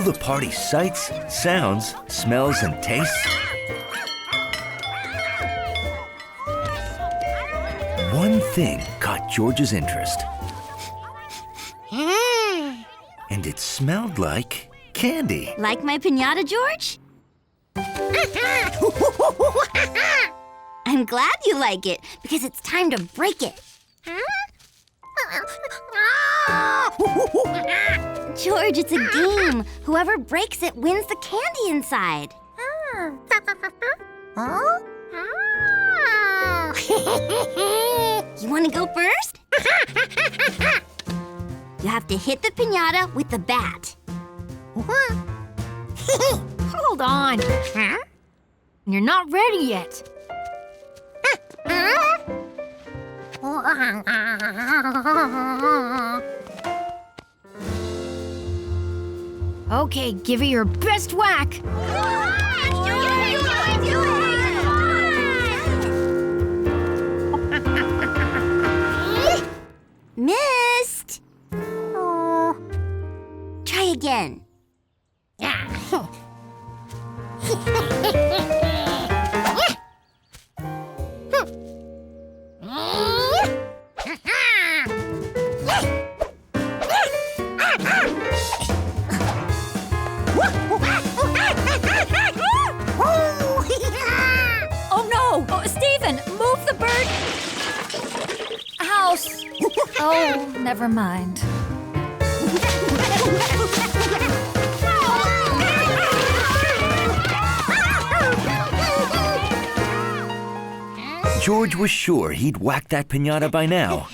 the party's sights, sounds, smells, and tastes, one thing caught George's interest. And it smelled like candy. Like my piñata, George? I'm glad you like it, because it's time to break it. George, it's a game. Whoever breaks it wins the candy inside. You want to go first? You have to hit the piñata with the bat. Hold on. You're not ready yet. Okay, give it your best whack. Missed. Try again. Oh no! Oh, Stephen, move the bird! House! Oh, never mind. George was sure he'd whacked that piñata by now.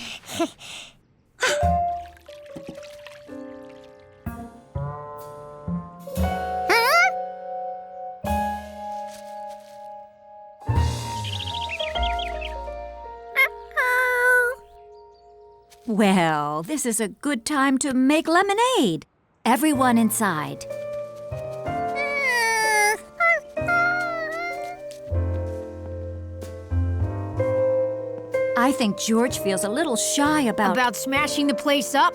Well, this is a good time to make lemonade. Everyone inside. I think George feels a little shy About smashing the place up?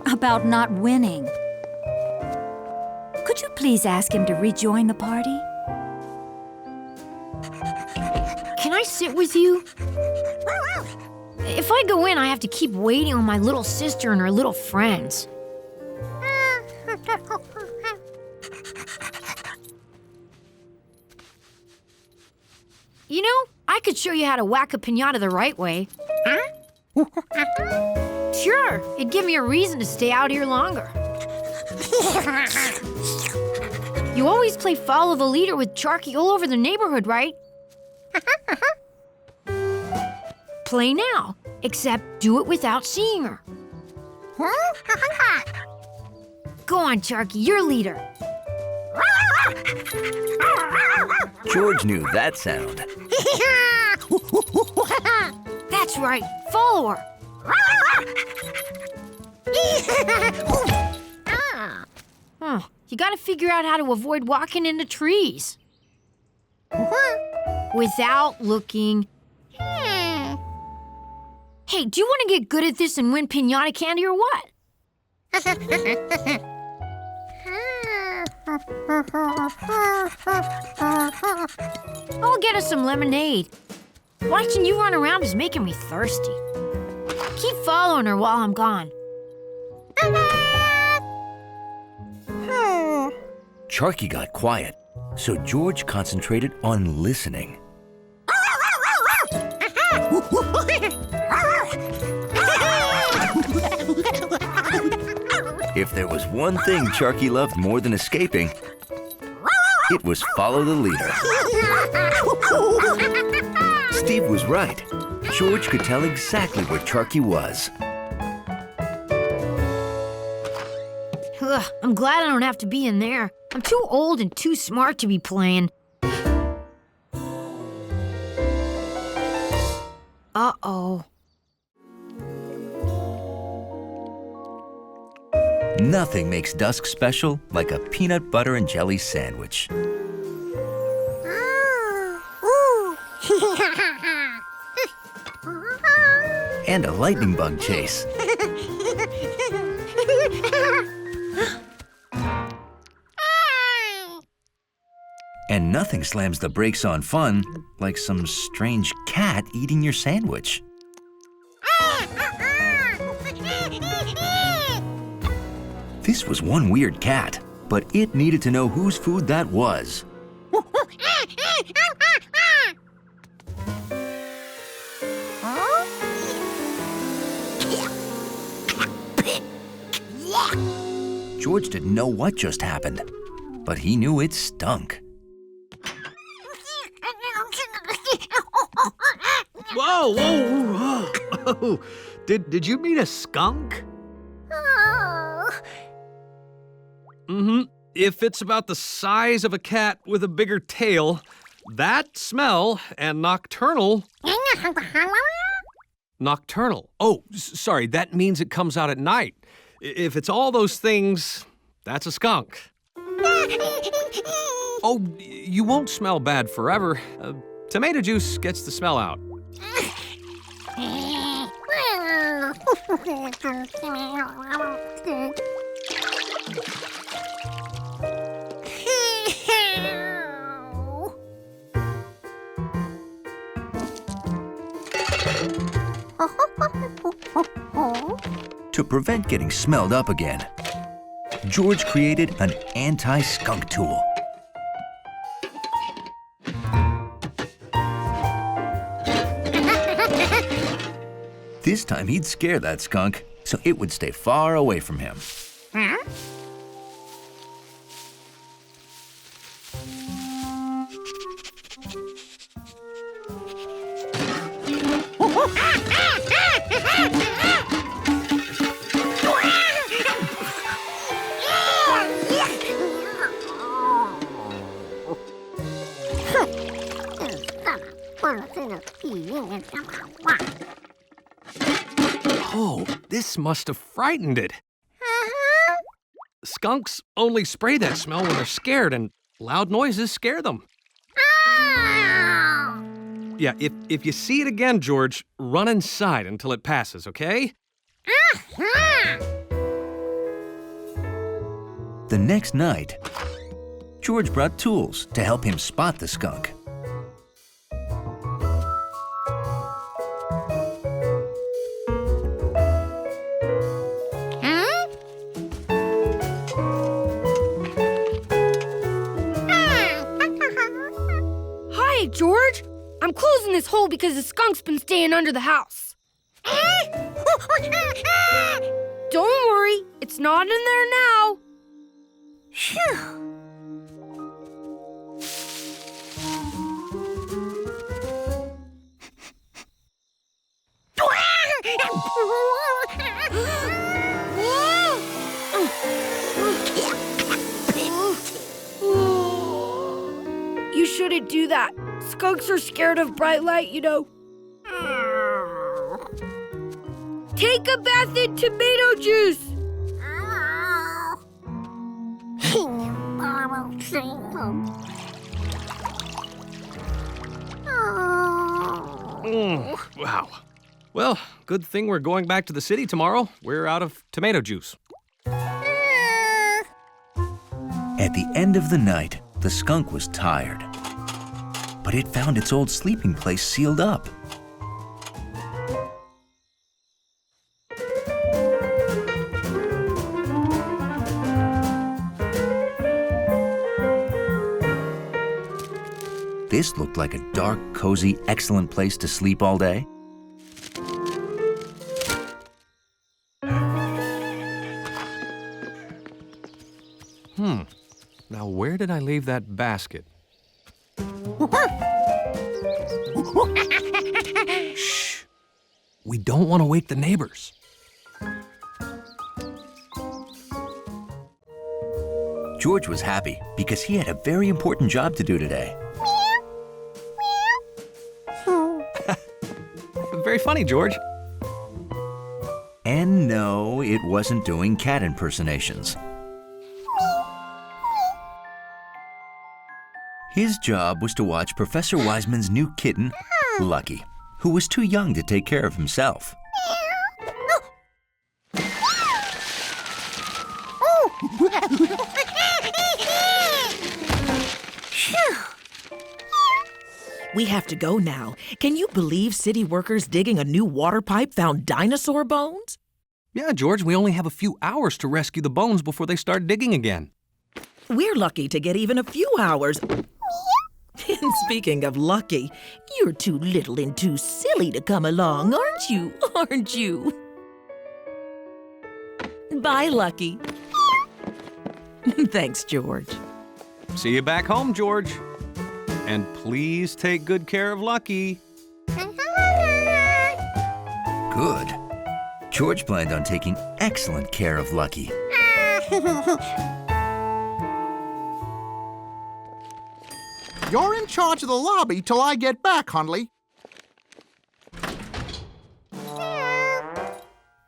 about not winning. Could you please ask him to rejoin the party? Can I sit with you? If I go in, I have to keep waiting on my little sister and her little friends. You know, I could show you how to whack a piñata the right way. Sure, it'd give me a reason to stay out here longer. You always play follow the leader with Charky all over the neighborhood, right? Play now, except do it without seeing her. Go on, Charky, you're leader. George knew that sound. That's right, follow her. You gotta figure out how to avoid walking into trees. Without looking. Hey, do you want to get good at this and win piñata candy or what? I'll get us some lemonade. Watching you run around is making me thirsty. Keep following her while I'm gone. Charky got quiet, so George concentrated on listening. If there was one thing Charky loved more than escaping, it was follow the leader. Steve was right. George could tell exactly where Charky was. Ugh, I'm glad I don't have to be in there. I'm too old and too smart to be playing. Uh-oh. Nothing makes dusk special like a peanut butter and jelly sandwich. And a lightning bug chase. nothing slams the brakes on fun like some strange cat eating your sandwich. This was one weird cat, but it needed to know whose food that was. George didn't know what just happened, but he knew it stunk. Whoa, whoa, whoa. Did you mean a skunk? Mm-hmm. If it's about the size of a cat with a bigger tail, that smell and nocturnal. Nocturnal. Oh, sorry, that means it comes out at night. If it's all those things, that's a skunk. Oh, you won't smell bad forever. Tomato juice gets the smell out. To prevent getting smelled up again, George created an anti-skunk tool. This time he'd scare that skunk so it would stay far away from him. Oh, this must have frightened it. Skunks only spray that smell when they're scared, and loud noises scare them. Yeah, if you see it again, George, run inside until it passes, okay? The next night, George brought tools to help him spot the skunk. Hi, George. I'm closing this hole because the skunk's been staying under the house. Don't worry, it's not in there now. You shouldn't do that. Skunks are scared of bright light, you know. Take a bath in tomato juice. Wow. Well, good thing we're going back to the city tomorrow. We're out of tomato juice. At the end of the night, the skunk was tired, but it found its old sleeping place sealed up. This looked like a dark, cozy, excellent place to sleep all day. Now, where did I leave that basket? Shh! We don't want to wake the neighbors. George was happy because he had a very important job to do today. Very funny, George. And no, it wasn't doing cat impersonations. His job was to watch Professor Wiseman's new kitten, Lucky, who was too young to take care of himself. We have to go now. Can you believe city workers digging a new water pipe found dinosaur bones? Yeah, George, we only have a few hours to rescue the bones before they start digging again. We're lucky to get even a few hours. And speaking of lucky, you're too little and too silly to come along, aren't you? Aren't you? Bye, Lucky. Thanks, George. See you back home, George. And please take good care of Lucky. Good. George planned on taking excellent care of Lucky. You're in charge of the lobby till I get back, Hundley.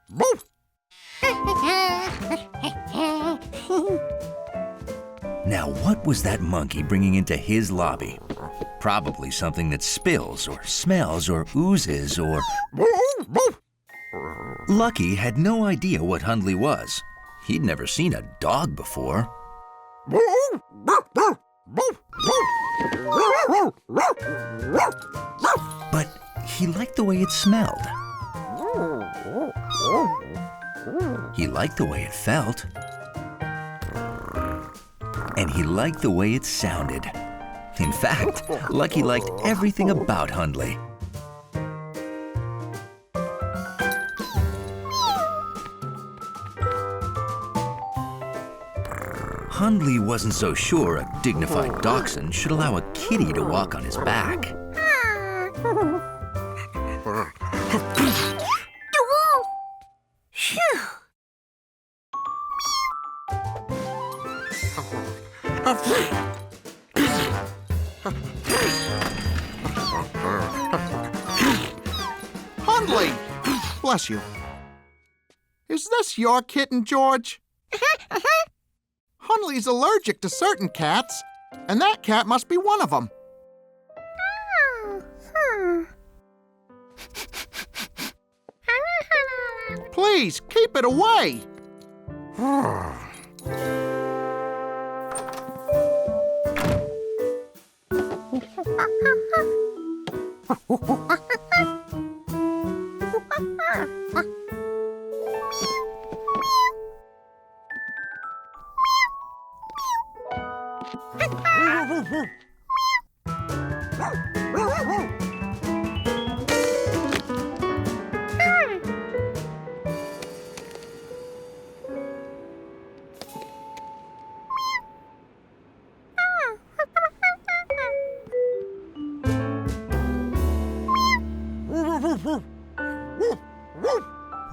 Woof! Now, what was that monkey bringing into his lobby? Probably something that spills or smells or oozes or... Lucky had no idea what Hundley was. He'd never seen a dog before. But he liked the way it smelled. He liked the way it felt. And he liked the way it sounded. In fact, Lucky liked everything about Hundley. Hundley wasn't so sure a dignified dachshund should allow a kitty to walk on his back. Hundley! Bless you. Is this your kitten, George? Hundley's allergic to certain cats, and that cat must be one of them. Please, keep it away.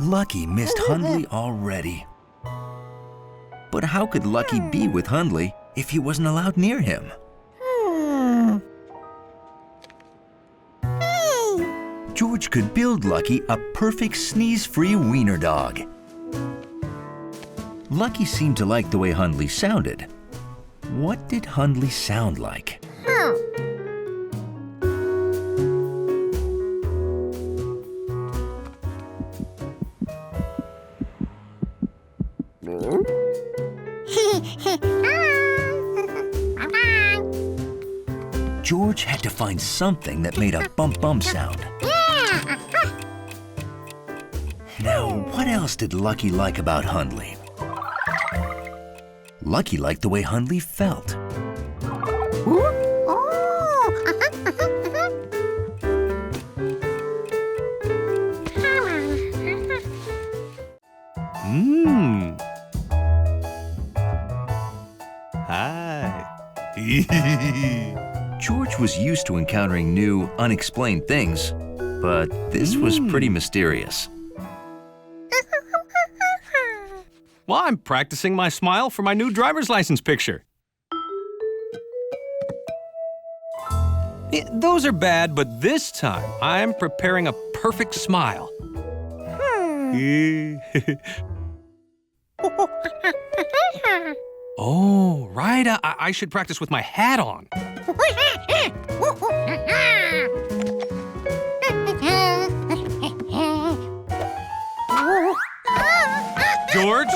Lucky missed Hundley already. But how could Lucky be with Hundley if he wasn't allowed near him? George could build Lucky a perfect sneeze-free wiener dog. Lucky seemed to like the way Hundley sounded. What did Hundley sound like? George had to find something that made a bump-bump sound. Now, what else did Lucky like about Hundley? Lucky liked the way Hundley felt. Hi. George was used to encountering new, unexplained things, but this was pretty mysterious. Well, I'm practicing my smile for my new driver's license picture. Those are bad, but this time I'm preparing a perfect smile. Oh, right. I should practice with my hat on. George? George?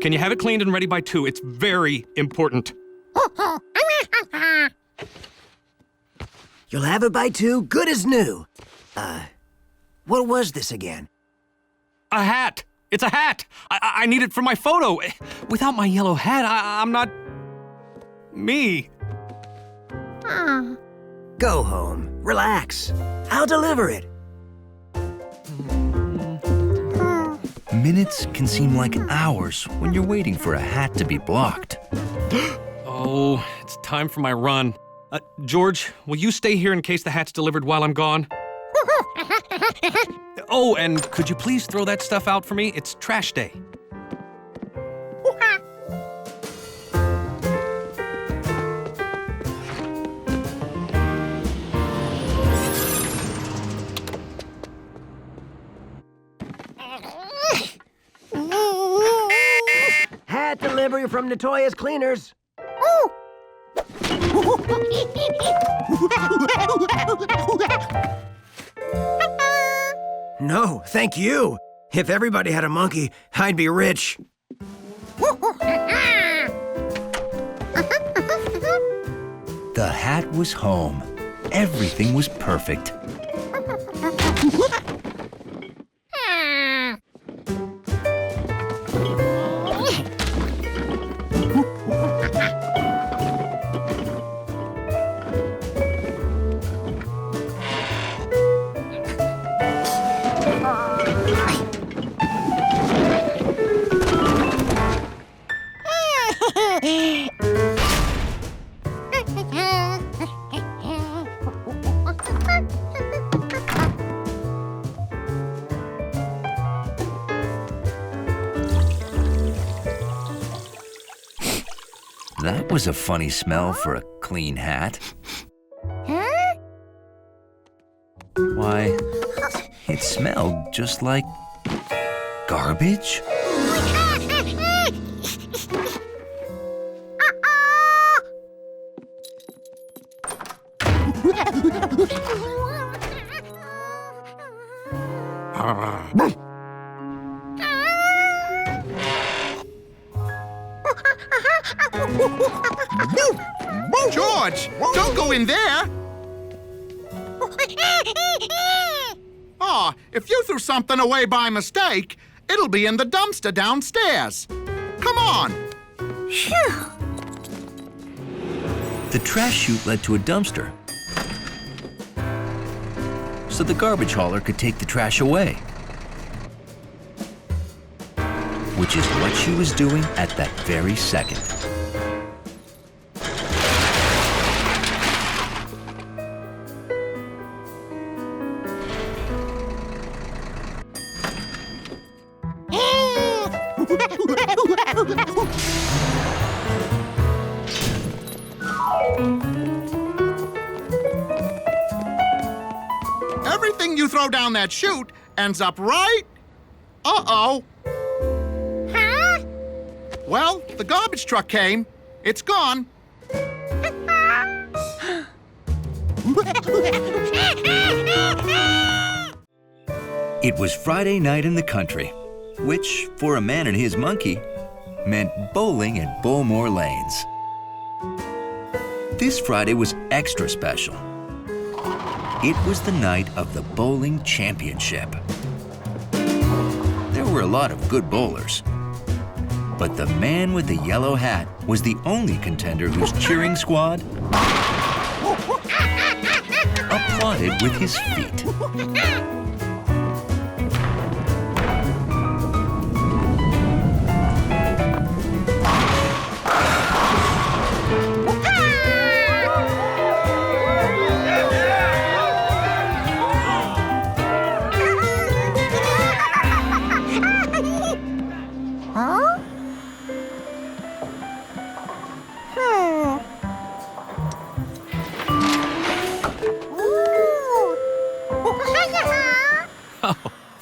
Can you have it cleaned and ready by 2? It's very important. You'll have it by 2, good as new. What was this again? A hat. It's a hat. I need it for my photo. Without my yellow hat, I'm not... me. Go home. Relax. I'll deliver it. Minutes can seem like hours when you're waiting for a hat to be blocked. Oh, it's time for my run. George, will you stay here in case the hat's delivered while I'm gone? Oh, and could you please throw that stuff out for me? It's trash day. Hat delivery from Notorious Cleaners. No, thank you. If everybody had a monkey, I'd be rich. The hat was home. Everything was perfect. That was a funny smell for a clean hat. Why, it smelled just like garbage. George, don't go in there! Oh, if you threw something away by mistake, it'll be in the dumpster downstairs. Come on! The trash chute led to a dumpster, so the garbage hauler could take the trash away. Which is what she was doing at that very second. Everything you throw down that chute ends up right... Uh-oh. Huh? Well, the garbage truck came. It's gone. It was Friday night in the country, which, for a man and his monkey, meant bowling at Bowmore Lanes. This Friday was extra special. It was the night of the bowling championship. There were a lot of good bowlers, but the man with the yellow hat was the only contender whose cheering squad applauded with his feet.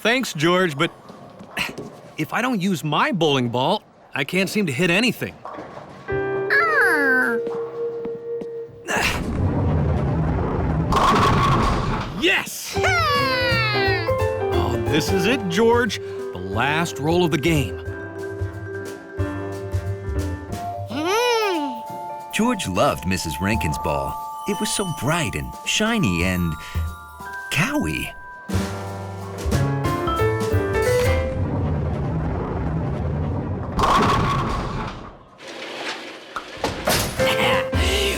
Thanks, George, but if I don't use my bowling ball, I can't seem to hit anything. Yes! Oh, this is it, George. The last roll of the game. George loved Mrs. Rankin's ball. It was so bright and shiny and cowy.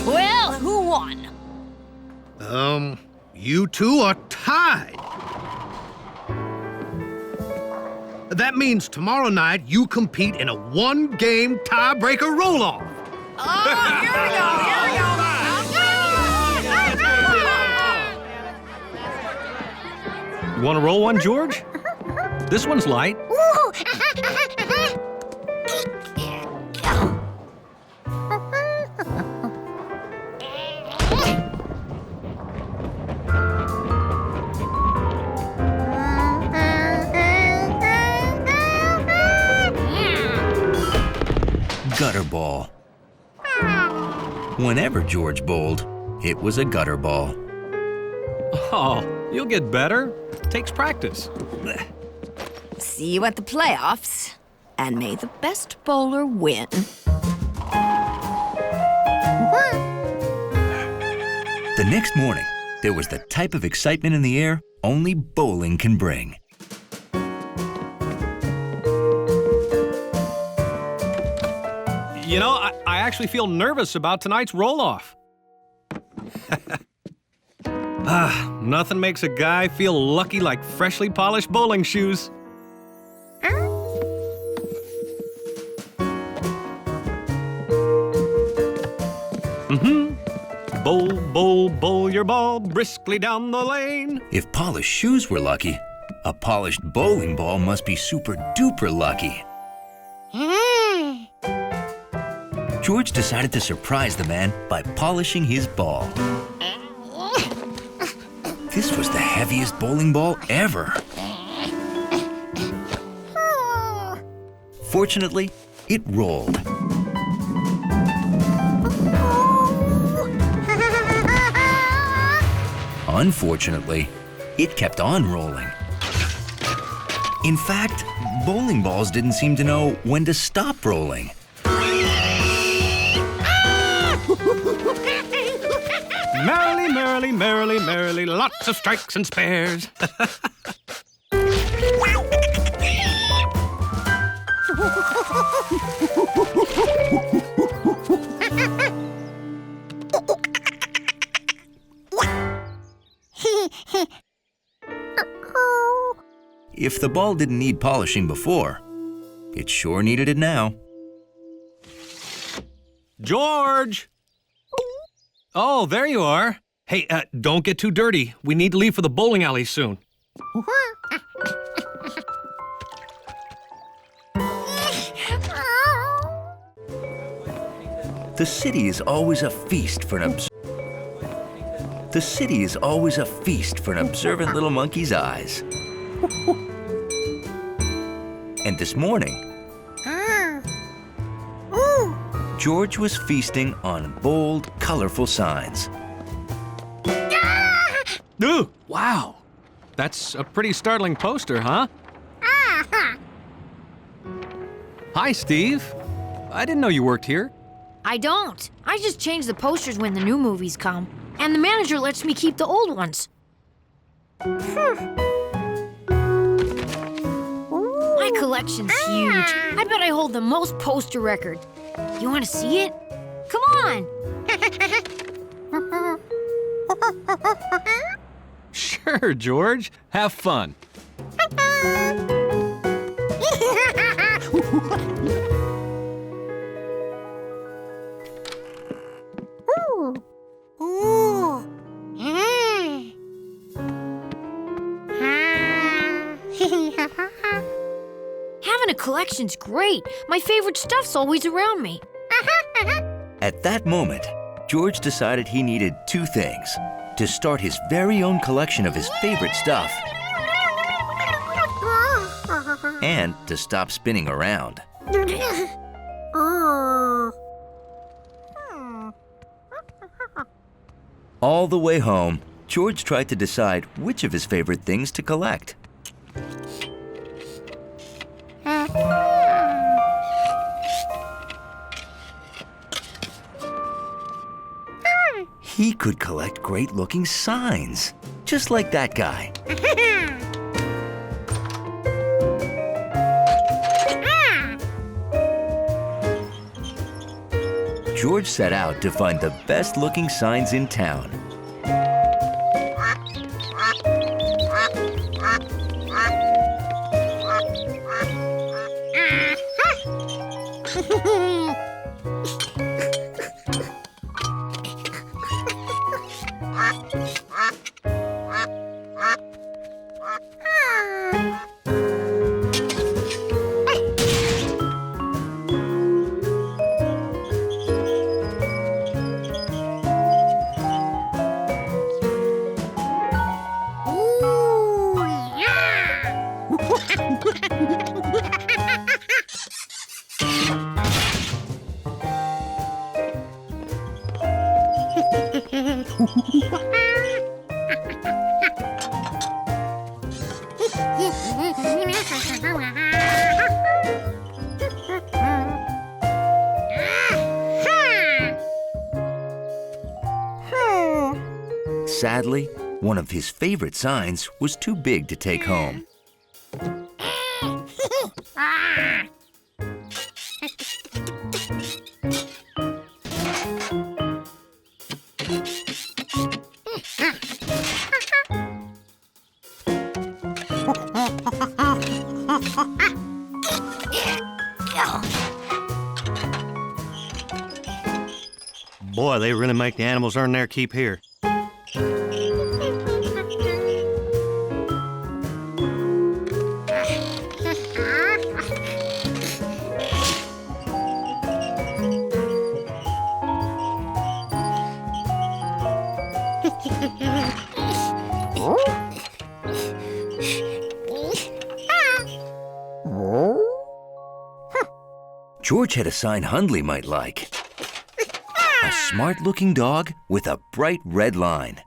Well, who won? You two are tied. That means tomorrow night you compete in a one-game tiebreaker roll-off. You want to roll one, George? This one's light. Gutter ball. Whenever George bowled, it was a gutter ball. Oh, you'll get better. Takes practice. See you at the playoffs, and may the best bowler win. The next morning, there was the type of excitement in the air only bowling can bring. You know, I actually feel nervous about tonight's roll-off. Nothing makes a guy feel lucky like freshly polished bowling shoes. Bowl, bowl, bowl your ball briskly down the lane. If polished shoes were lucky, a polished bowling ball must be super duper lucky. George decided to surprise the man by polishing his ball. This was the heaviest bowling ball ever. Fortunately, it rolled. Unfortunately, it kept on rolling. In fact, bowling balls didn't seem to know when to stop rolling. Merrily, merrily, merrily, merrily, lots of strikes and spares. If the ball didn't need polishing before, it sure needed it now. George! Oh, there you are. Hey, don't get too dirty. We need to leave for the bowling alley soon. The city is always a feast for an observant little monkey's eyes. And this morning, George was feasting on bold, colorful signs. Ooh, wow. That's a pretty startling poster, huh? Hi, Steve. I didn't know you worked here. I don't. I just change the posters when the new movies come. And the manager lets me keep the old ones. My collection's huge. I bet I hold the most poster record. You want to see it? Come on! Sure, George. Have fun. Having a collection's great. My favorite stuff's always around me. At that moment, George decided he needed two things: to start his very own collection of his favorite stuff, and to stop spinning around. All the way home, George tried to decide which of his favorite things to collect. He could collect great-looking signs, just like that guy. George set out to find the best-looking signs in town. Sadly, one of his favorite signs was too big to take home. Boy, they really make the animals earn their keep here. George had a sign Hundley might like. A smart-looking dog with a bright red line.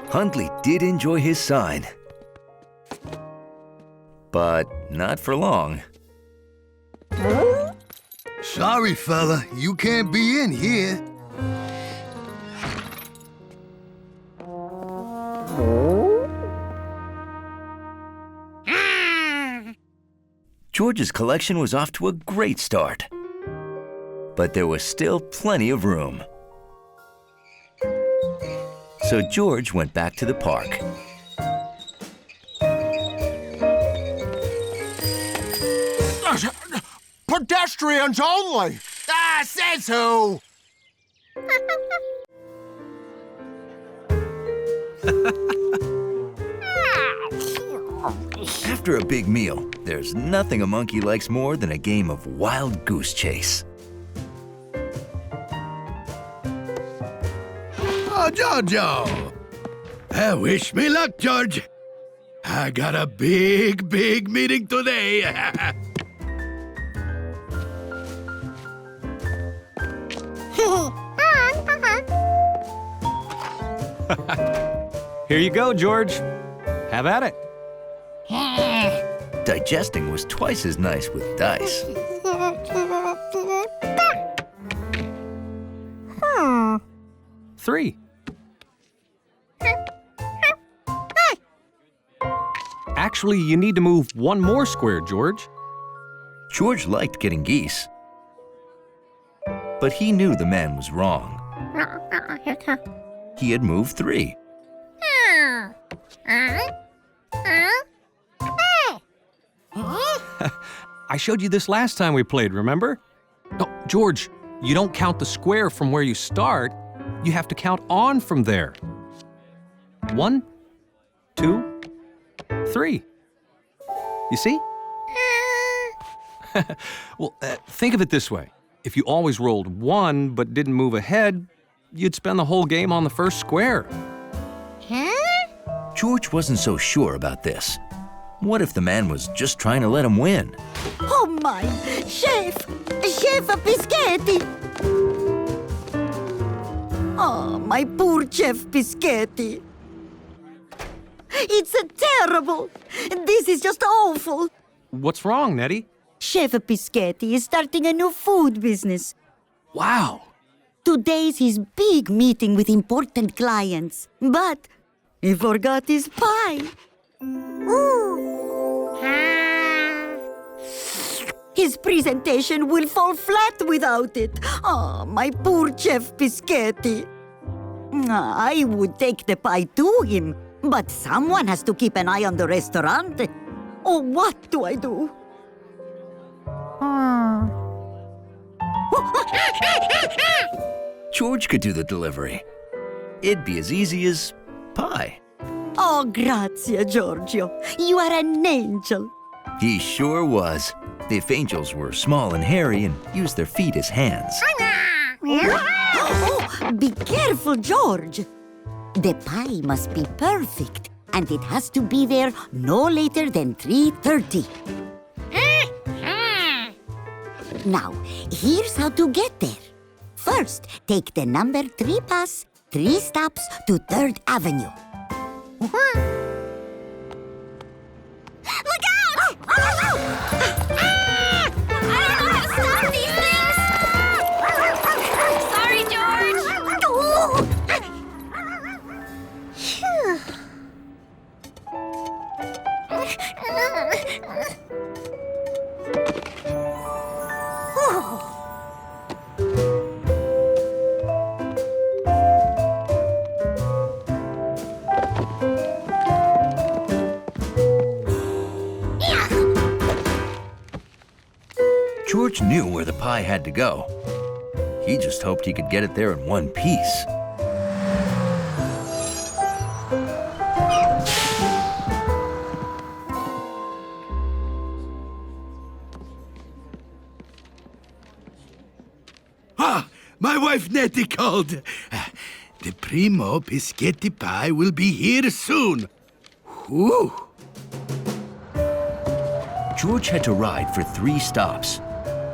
Hundley did enjoy his sign, but not for long. Sorry, fella, you can't be in here. George's collection was off to a great start, but there was still plenty of room. So George went back to the park. Pedestrians only! Ah, says who? After a big meal, there's nothing a monkey likes more than a game of wild goose chase. Oh, Jojo! Wish me luck, George. I got a big meeting today. Here you go, George. Have at it. Digesting was twice as nice with dice. 3. Actually, you need to move one more square, George. George liked getting geese, but he knew the man was wrong. He had moved 3. I showed you this last time we played, remember? No, George, you don't count the square from where you start. You have to count on from there. 1, 2, 3. You see? Well, think of it this way. If you always rolled 1 but didn't move ahead, you'd spend the whole game on the first square. George wasn't so sure about this. What if the man was just trying to let him win? Oh my! Chef Biscotti! Oh, my poor Chef Biscotti. It's terrible. This is just awful. What's wrong, Nettie? Chef Pischetti is starting a new food business. Wow. Today's his big meeting with important clients. But he forgot his pie. His presentation will fall flat without it. Oh, my poor Chef Pischetti. I would take the pie to him, but someone has to keep an eye on the restaurant. Oh, what do I do? George could do the delivery. It'd be as easy as pie. Oh, grazie, Giorgio. You are an angel. He sure was. If angels were small and hairy and used their feet as hands. Oh, be careful, George. The pie must be perfect, and it has to be there no later than 3:30. Now, here's how to get there. First, take the number 3 bus, 3 stops to 3rd Avenue. Look out! I don't know how to stop these things! Sorry, George! George knew where the pie had to go. He just hoped he could get it there in one piece. Ah, my wife Nettie called. The primo Pischetti pie will be here soon. Whew. George had to ride for 3 stops.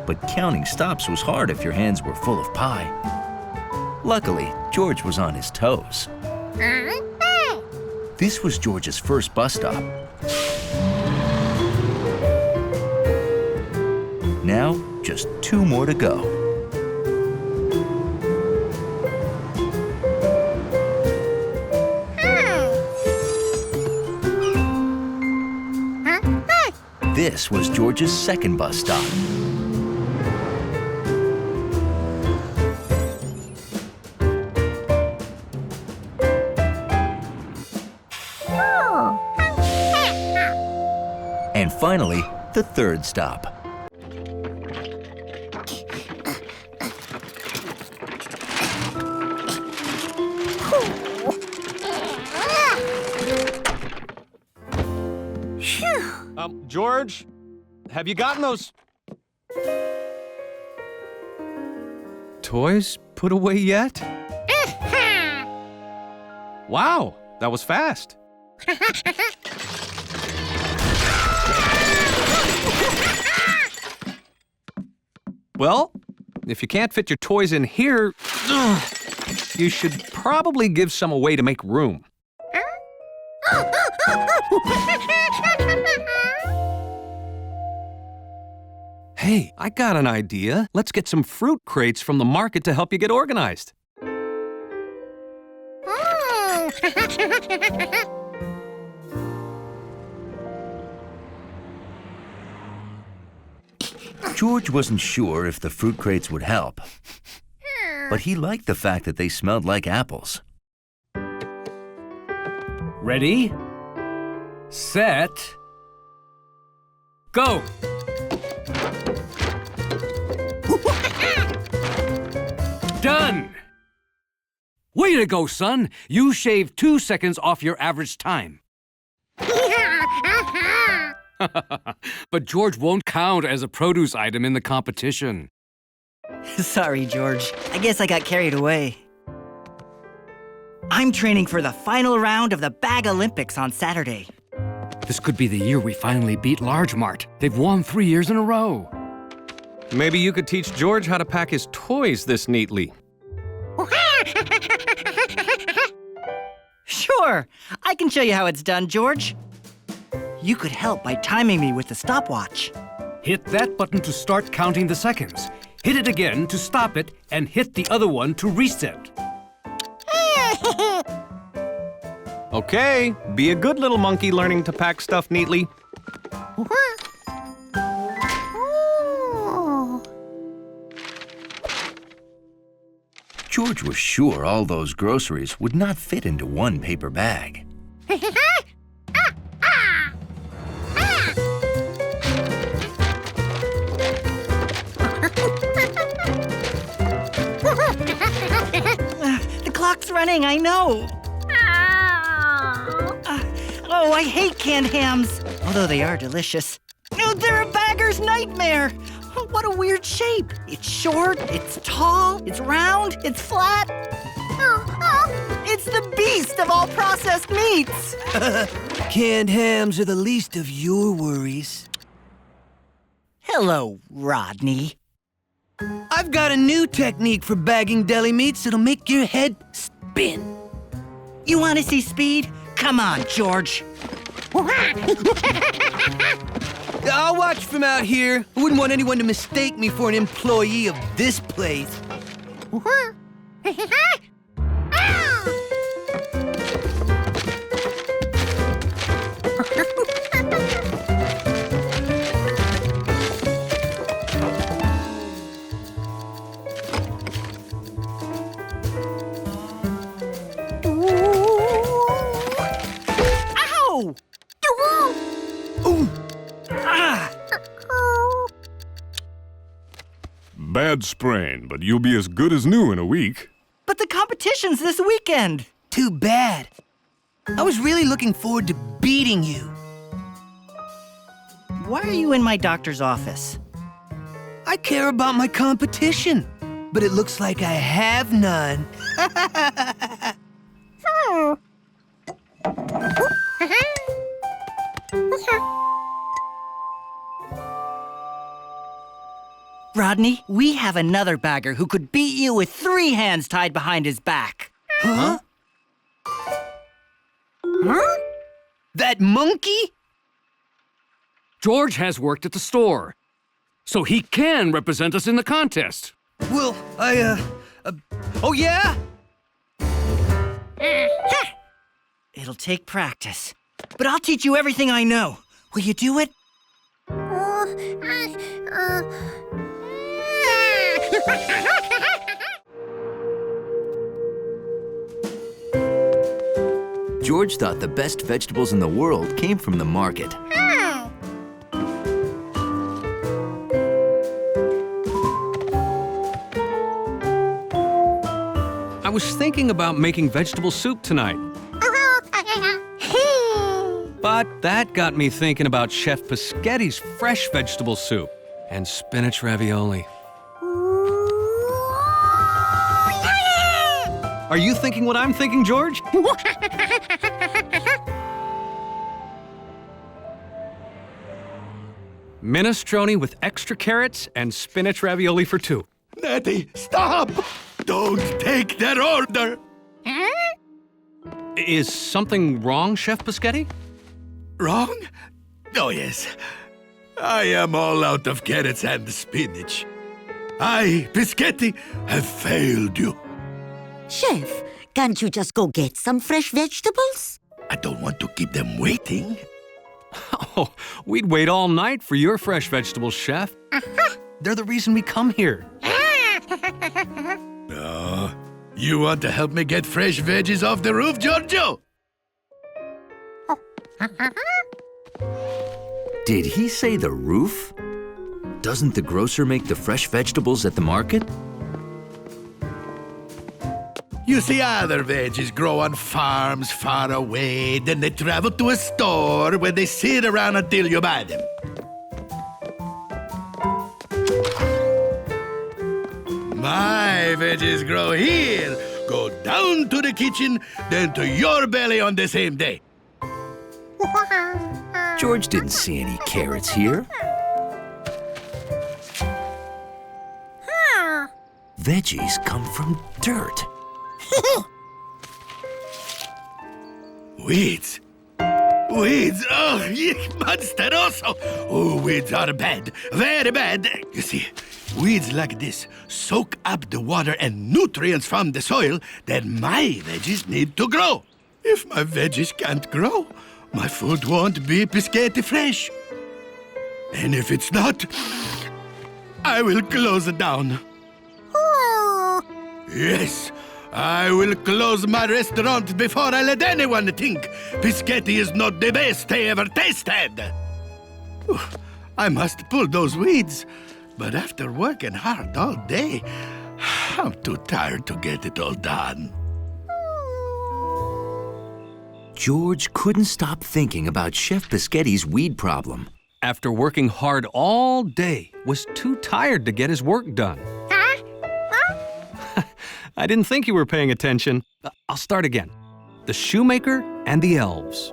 But counting stops was hard if your hands were full of pie. Luckily, George was on his toes. This was George's first bus stop. Now, just 2 more to go. This was George's second bus stop. And finally, the 3rd stop. George, have you gotten those toys put away yet? Wow, that was fast. Well, if you can't fit your toys in here, you should probably give some away to make room. Hey, I got an idea. Let's get some fruit crates from the market to help you get organized. George wasn't sure if the fruit crates would help, but he liked the fact that they smelled like apples. Ready, set, go! Done! Way to go, son! You shaved 2 seconds off your average time. But George won't count as a produce item in the competition. Sorry, George. I guess I got carried away. I'm training for the final round of the Bag Olympics on Saturday. This could be the year we finally beat Large Mart. They've won 3 years in a row. Maybe you could teach George how to pack his toys this neatly. Sure. I can show you how it's done, George. You could help by timing me with the stopwatch. Hit that button to start counting the seconds. Hit it again to stop it, and hit the other one to reset. Okay, be a good little monkey learning to pack stuff neatly. George was sure all those groceries would not fit into one paper bag. The clock's running, I know. Oh, I hate canned hams, although they are delicious. Oh, they're a bagger's nightmare. Oh, what a weird shape. It's short, it's tall, it's round, it's flat. It's the beast of all processed meats. Canned hams are the least of your worries. Hello, Rodney. I've got a new technique for bagging deli meats that'll make your head spin. You want to see speed? Come on, George. I'll watch from out here. I wouldn't want anyone to mistake me for an employee of this place. Ow! Ooh. Ah! Bad sprain, but you'll be as good as new in a week. But the competition's this weekend. Too bad. I was really looking forward to beating you. Why are you in my doctor's office? I care about my competition, but it looks like I have none. Rodney, we have another bagger who could beat you with 3 hands tied behind his back. Huh? Huh? That monkey? George has worked at the store, so he can represent us in the contest. Well, oh yeah? It'll take practice, but I'll teach you everything I know. Will you do it? George thought the best vegetables in the world came from the market. I was thinking about making vegetable soup tonight. But that got me thinking about Chef Pischetti's fresh vegetable soup and spinach ravioli. Are you thinking what I'm thinking, George? Minestrone with extra carrots and spinach ravioli for 2. Nettie, stop! Don't take that order! Is something wrong, Chef Pischetti? Wrong? Oh, yes. I am all out of carrots and spinach. I, Pischetti, have failed you. Chef, can't you just go get some fresh vegetables? I don't want to keep them waiting. Oh, we'd wait all night for your fresh vegetables, Chef. They're the reason we come here. Oh, you want to help me get fresh veggies off the roof, Giorgio? Did he say the roof? Doesn't the grocer make the fresh vegetables at the market? You see, other veggies grow on farms far away, then they travel to a store where they sit around until you buy them. My veggies grow here, go down to the kitchen, then to your belly on the same day. George didn't see any carrots here. Veggies come from dirt. Weeds. Weeds, oh, monsteroso. Oh, weeds are bad, very bad. You see, weeds like this soak up the water and nutrients from the soil that my veggies need to grow. If my veggies can't grow, my food won't be Pischetti fresh. And if it's not, I will close it down. Yes, I will close my restaurant before I let anyone think Pischetti is not the best they ever tasted. I must pull those weeds, but after working hard all day, I'm too tired to get it all done. George couldn't stop thinking about Chef Pischetti's weed problem. After working hard all day, was too tired to get his work done. I didn't think you were paying attention. I'll start again. The shoemaker and the elves.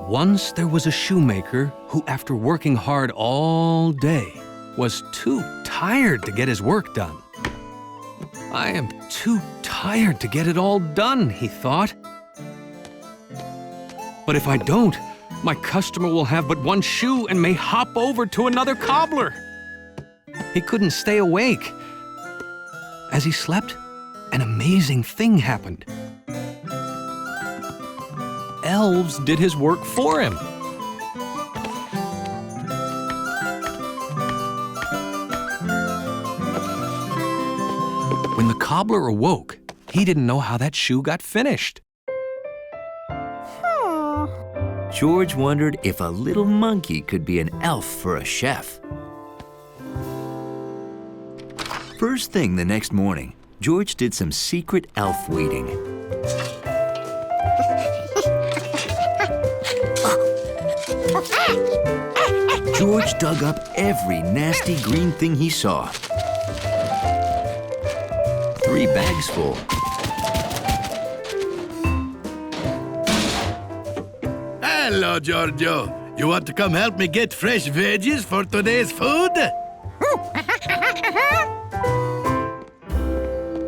Once there was a shoemaker who, after working hard all day, was too tired to get his work done. I am too tired to get it all done, he thought. But if I don't, my customer will have but one shoe and may hop over to another cobbler. He couldn't stay awake. As he slept, an amazing thing happened. Elves did his work for him. When the cobbler awoke, he didn't know how that shoe got finished. George wondered if a little monkey could be an elf for a chef. First thing the next morning, George did some secret elf weeding. George dug up every nasty green thing he saw. 3 bags full. Hello, Giorgio. You want to come help me get fresh veggies for today's food?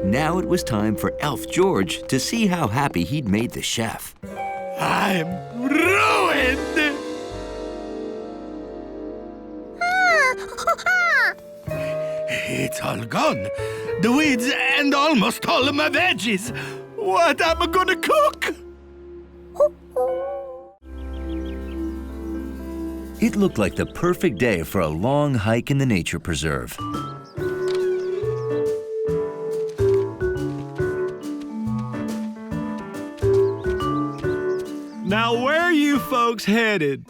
Now it was time for Elf George to see how happy he'd made the chef. I'm ruined! It's all gone. The weeds and almost all of my veggies. What am I gonna cook? It looked like the perfect day for a long hike in the nature preserve. Now where are you folks headed?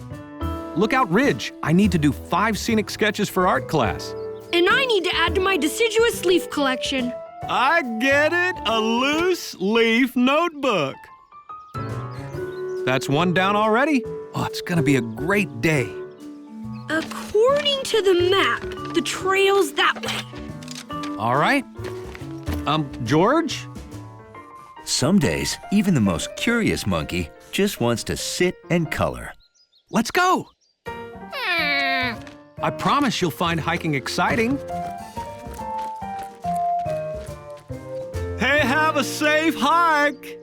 Lookout Ridge. I need to do 5 scenic sketches for art class. And I need to add to my deciduous leaf collection. I get it, a loose leaf notebook. That's one down already. Oh, it's gonna be a great day. According to the map, the trail's that way. All right. George? Some days, even the most curious monkey just wants to sit and color. Let's go. I promise you'll find hiking exciting. Hey, have a safe hike.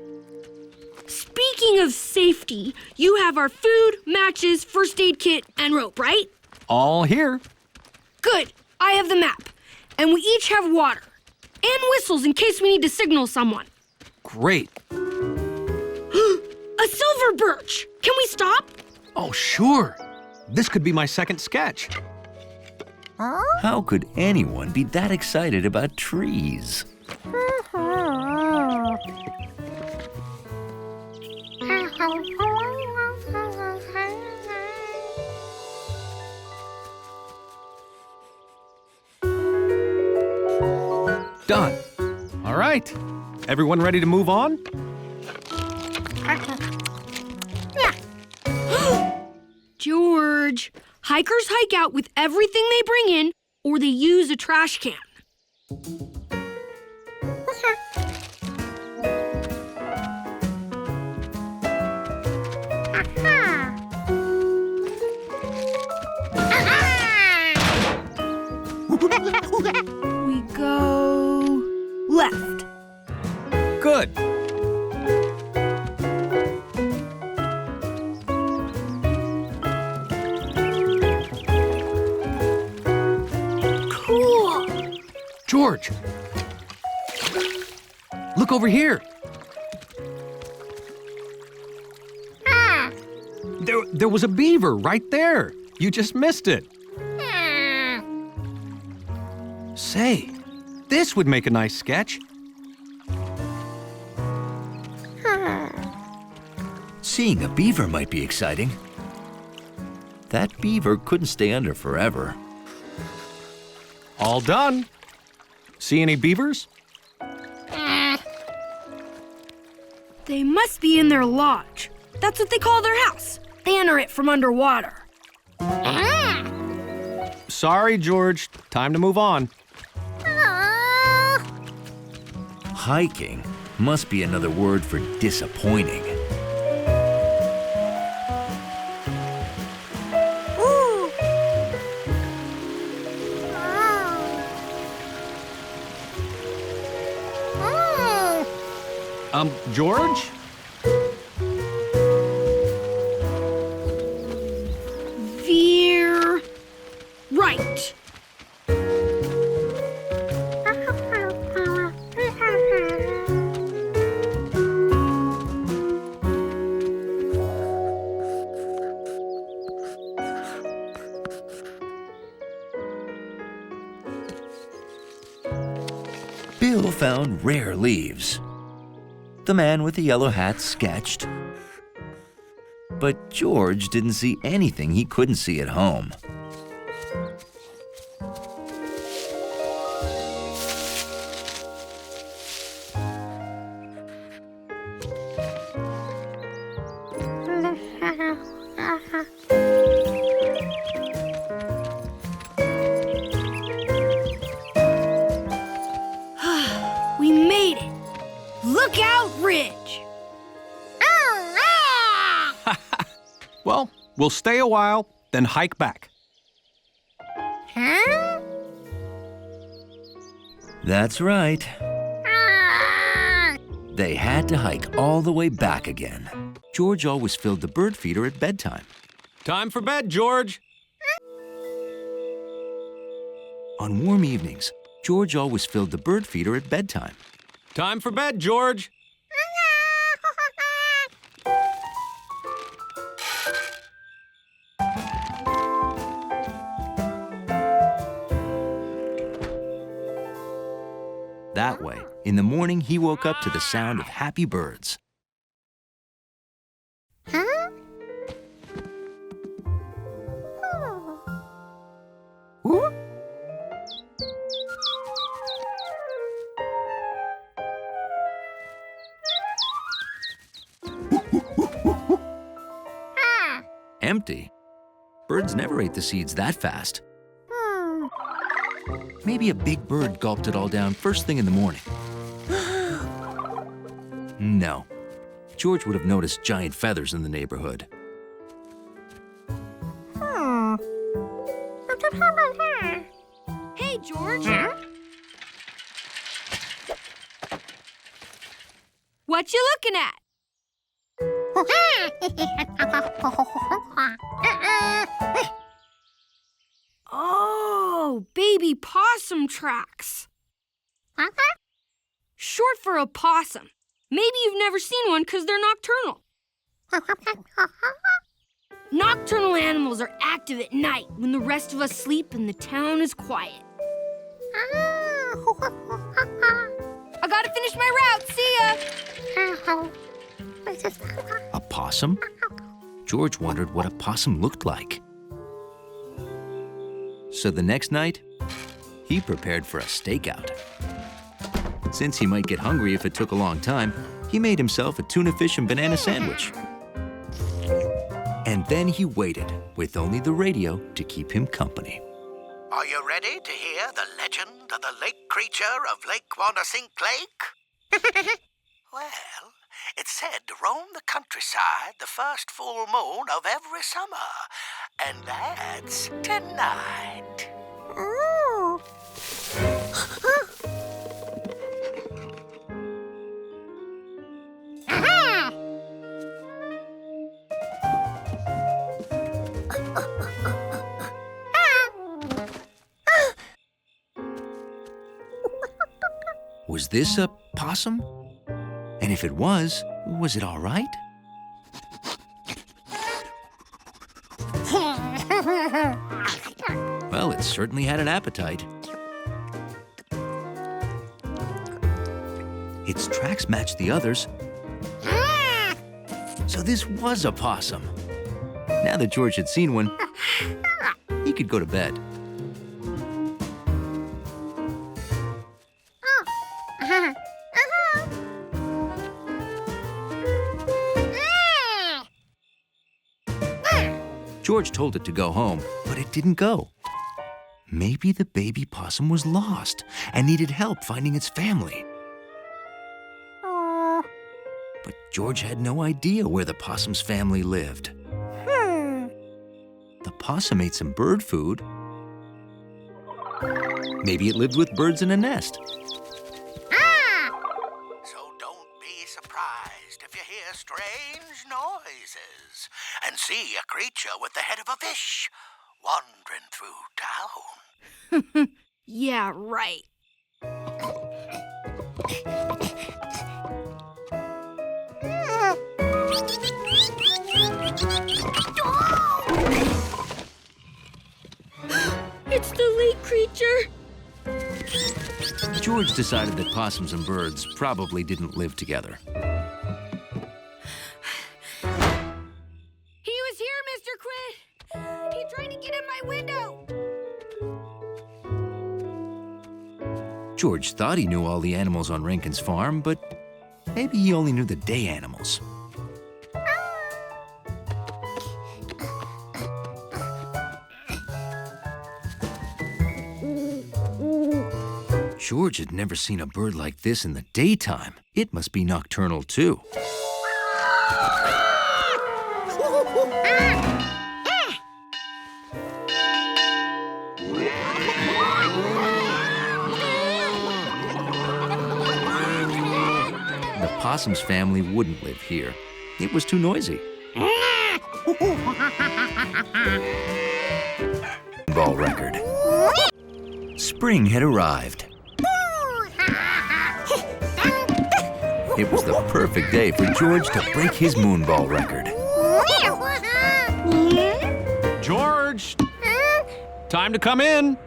Speaking of safety, you have our food, matches, first aid kit, and rope, right? All here. Good. I have the map. And we each have water. And whistles in case we need to signal someone. Great. A silver birch. Can we stop? Oh, sure. This could be my second sketch. How could anyone be that excited about trees? Done. All right. Everyone ready to move on? George, hikers hike out with everything they bring in, or they use a trash can. We go left. Good. George! Look over here. There was a beaver right there. You just missed it. Say, this would make a nice sketch. Seeing a beaver might be exciting. That beaver couldn't stay under forever. All done. See any beavers? They must be in their lodge. That's what they call their house. They enter it from underwater. Sorry, George. Time to move on. Hiking must be another word for disappointing. George? Veer right. Bill found rare leaves. The man with the yellow hat sketched. But George didn't see anything he couldn't see at home. We made it. Lookout Ridge. Well, we'll stay a while, then hike back. Huh? That's right. They had to hike all the way back again. George always filled the bird feeder at bedtime. Time for bed, George. On warm evenings, George always filled the bird feeder at bedtime. Time for bed, George. That way, in the morning, he woke up to the sound of happy birds. Huh? Ooh. Empty. Birds never ate the seeds that fast. Maybe a big bird gulped it all down first thing in the morning. No. George would have noticed giant feathers in the neighborhood. Hey, George. What you looking at? Oh, baby possum tracks. Short for opossum. Maybe you've never seen one because they're nocturnal. Nocturnal animals are active at night when the rest of us sleep and the town is quiet. I gotta finish my route. See ya. A possum? George wondered what a possum looked like. So the next night, he prepared for a stakeout. Since he might get hungry if it took a long time, he made himself a tuna fish and banana sandwich. And then he waited, with only the radio to keep him company. Are you ready to hear the legend of the lake creature of Lake Wanasink Lake? Well, it's said to roam the countryside the first full moon of every summer, and that's tonight. Ooh. Was this a possum? And if it was it all right? Well, it certainly had an appetite. Its tracks matched the others. So this was a possum. Now that George had seen one, he could go to bed. George told it to go home, but it didn't go. Maybe the baby possum was lost and needed help finding its family. But George had no idea where the possum's family lived. The possum ate some bird food. Maybe it lived with birds in a nest. So don't be surprised if you hear strange noises and see a creature with the head of a fish wandering through town. Yeah, right. It's the lake creature. George decided that possums and birds probably didn't live together. He was here, Mr. Quinn. He tried to get in my window. George thought he knew all the animals on Rankin's farm, but maybe he only knew the day animals. George had never seen a bird like this in the daytime. It must be nocturnal, too. The possum's family wouldn't live here. It was too noisy. Ball record. Spring had arrived. It was the perfect day for George to break his moonball record. George! Time to come in.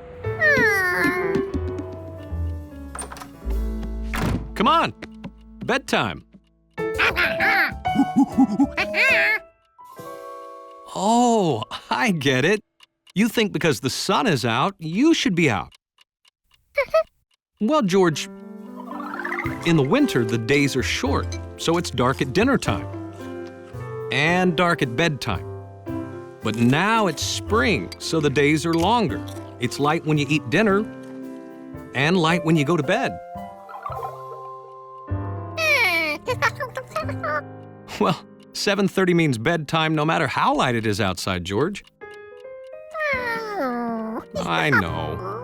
Come on. Bedtime. Oh, I get it. You think because the sun is out, you should be out. Well, George, in the winter, the days are short, so it's dark at dinner time and dark at bedtime. But now it's spring, so the days are longer. It's light when you eat dinner and light when you go to bed. Well, 7:30 means bedtime no matter how light it is outside, George. I know.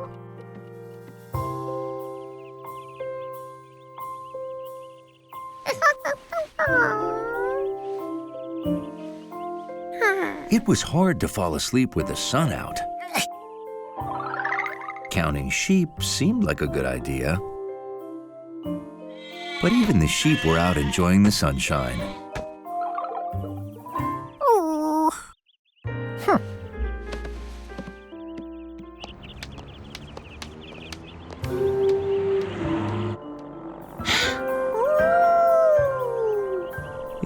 It was hard to fall asleep with the sun out. Counting sheep seemed like a good idea. But even the sheep were out enjoying the sunshine.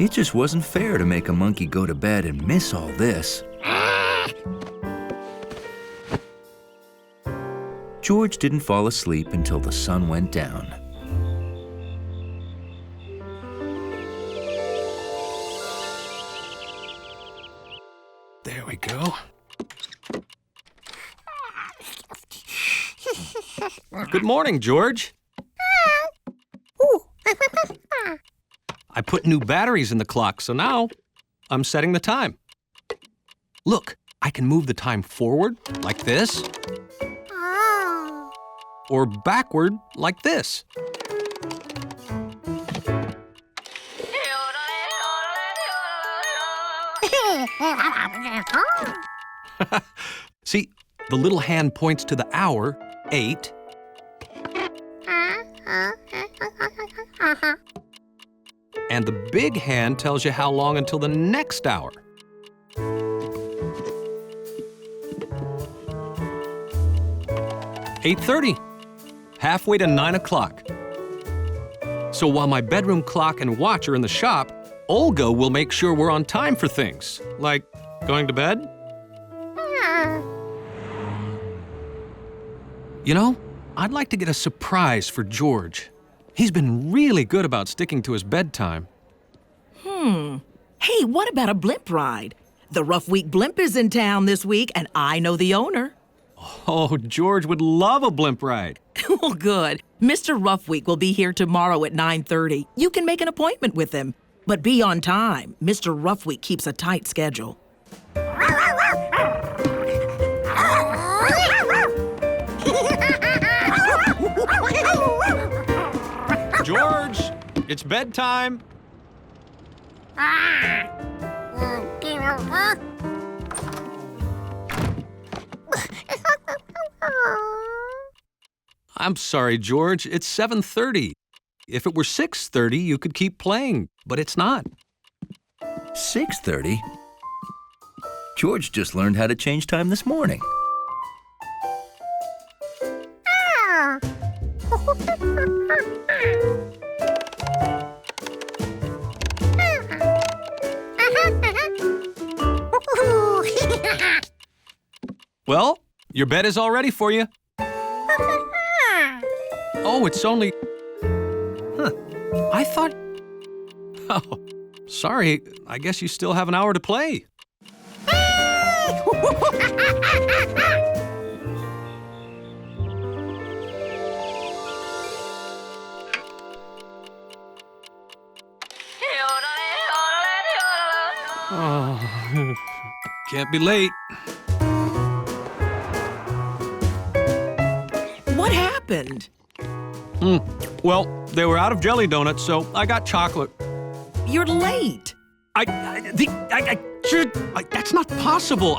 It just wasn't fair to make a monkey go to bed and miss all this. George didn't fall asleep until the sun went down. There we go. Good morning, George. I put new batteries in the clock, so now I'm setting the time. Look, I can move the time forward, like this, or backward, like this. See, the little hand points to the hour, 8. And the big hand tells you how long until the next hour. "8:30, halfway to 9 o'clock. So while my bedroom clock and watch are in the shop, Olga will make sure we're on time for things, like going to bed. You know, I'd like to get a surprise for George. He's been really good about sticking to his bedtime. Hey, what about a blimp ride? The Rough Week blimp is in town this week, and I know the owner. Oh, George would love a blimp ride. Well, good. Mr. Rough Week will be here tomorrow at 9:30. You can make an appointment with him. But be on time. Mr. Rough Week keeps a tight schedule. George, it's bedtime. I'm sorry, George. It's 7:30. If it were 6:30, you could keep playing, but it's not. 6:30? George just learned how to change time this morning. Well, your bed is all ready for you. Oh, it's only... I thought... Oh, sorry. I guess you still have an hour to play. Oh, can't be late. What happened? Well, they were out of jelly donuts, so I got chocolate. You're late. That's not possible.